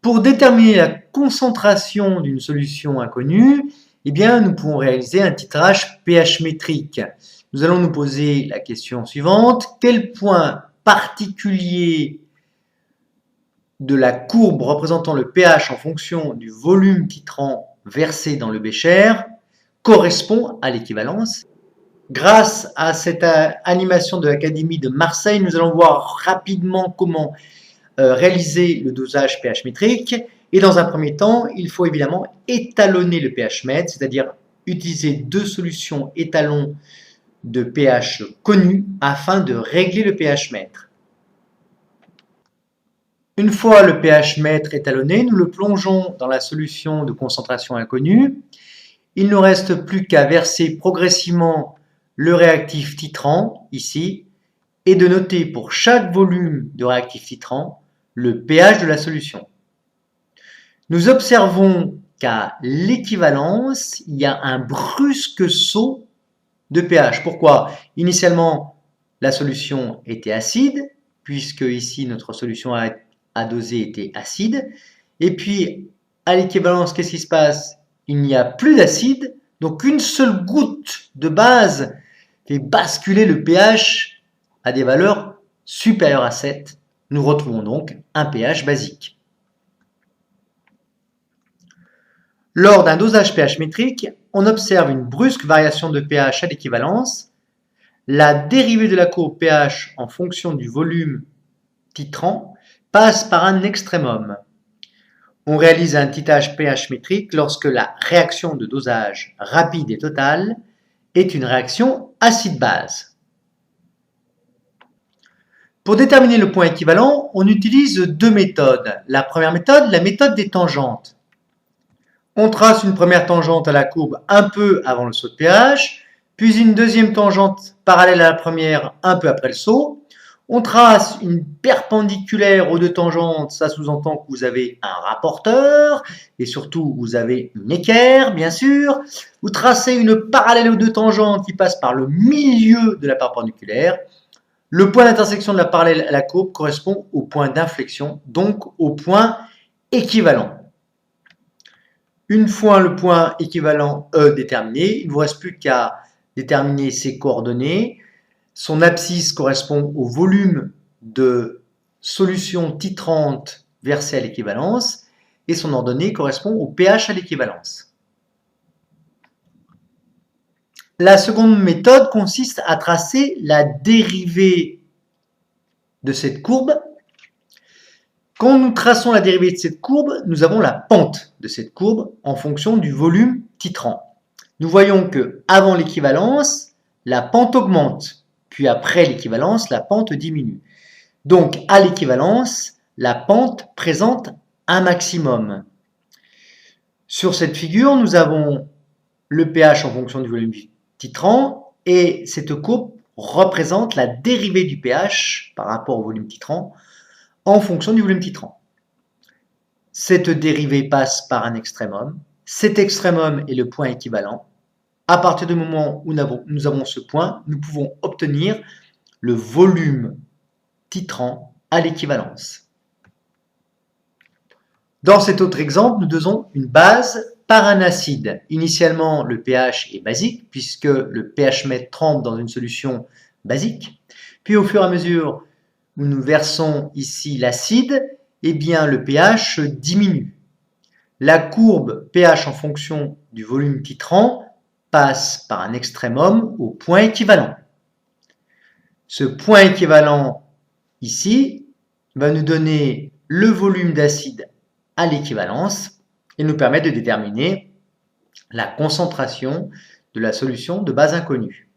Pour déterminer la concentration d'une solution inconnue, eh bien, nous pouvons réaliser un titrage pH métrique. Nous allons nous poser la question suivante. Quel point particulier de la courbe représentant le pH en fonction du volume titrant versé dans le bécher correspond à l'équivalence? Grâce à cette animation de l'Académie de Marseille, nous allons voir rapidement comment réaliser le dosage pH métrique. Et dans un premier temps, il faut évidemment étalonner le pH mètre, c'est-à-dire utiliser deux solutions étalons de pH connues afin de régler le pH mètre. Une fois le pH mètre étalonné, nous le plongeons dans la solution de concentration inconnue. Il ne reste plus qu'à verser progressivement le réactif titrant, ici, et de noter pour chaque volume de réactif titrant le pH de la solution. Nous observons qu'à l'équivalence, il y a un brusque saut de pH. Pourquoi? Initialement, la solution était acide, puisque ici notre solution à doser était acide. Et puis, à l'équivalence, qu'est-ce qui se passe? Il n'y a plus d'acide, donc une seule goutte de base fait basculer le pH à des valeurs supérieures à 7. Nous retrouvons donc un pH basique. Lors d'un dosage pH métrique, on observe une brusque variation de pH à l'équivalence. La dérivée de la courbe pH en fonction du volume titrant passe par un extrémum. On réalise un titrage pH métrique lorsque la réaction de dosage rapide et totale est une réaction acide-base. Pour déterminer le point équivalent, on utilise deux méthodes. La première méthode, la méthode des tangentes. On trace une première tangente à la courbe un peu avant le saut de pH, puis une deuxième tangente parallèle à la première un peu après le saut. On trace une perpendiculaire aux deux tangentes, ça sous-entend que vous avez un rapporteur, et surtout vous avez une équerre, bien sûr. Vous tracez une parallèle aux deux tangentes qui passe par le milieu de la perpendiculaire. Le point d'intersection de la parallèle à la courbe correspond au point d'inflexion, donc au point équivalent. Une fois le point équivalent E déterminé, il ne vous reste plus qu'à déterminer ses coordonnées. Son abscisse correspond au volume de solution titrante versée à l'équivalence et son ordonnée correspond au pH à l'équivalence. La seconde méthode consiste à tracer la dérivée de cette courbe. Quand nous traçons la dérivée de cette courbe, nous avons la pente de cette courbe en fonction du volume titrant. Nous voyons que avant l'équivalence, la pente augmente, puis après l'équivalence, la pente diminue. Donc à l'équivalence, la pente présente un maximum. Sur cette figure, nous avons le pH en fonction du volume titrant et cette courbe représente la dérivée du pH par rapport au volume titrant en fonction du volume titrant. Cette dérivée passe par un extrémum. Cet extrémum est le point équivalent. À partir du moment où nous avons ce point, nous pouvons obtenir le volume titrant à l'équivalence. Dans cet autre exemple, nous dosons une base par un acide. Initialement, le pH est basique puisque le pH mètre trempe dans une solution basique. Puis au fur et à mesure où nous versons ici l'acide, eh bien le pH diminue. La courbe pH en fonction du volume titrant passe par un extrémum au point équivalent. Ce point équivalent ici va nous donner le volume d'acide à l'équivalence et nous permettre de déterminer la concentration de la solution de base inconnue.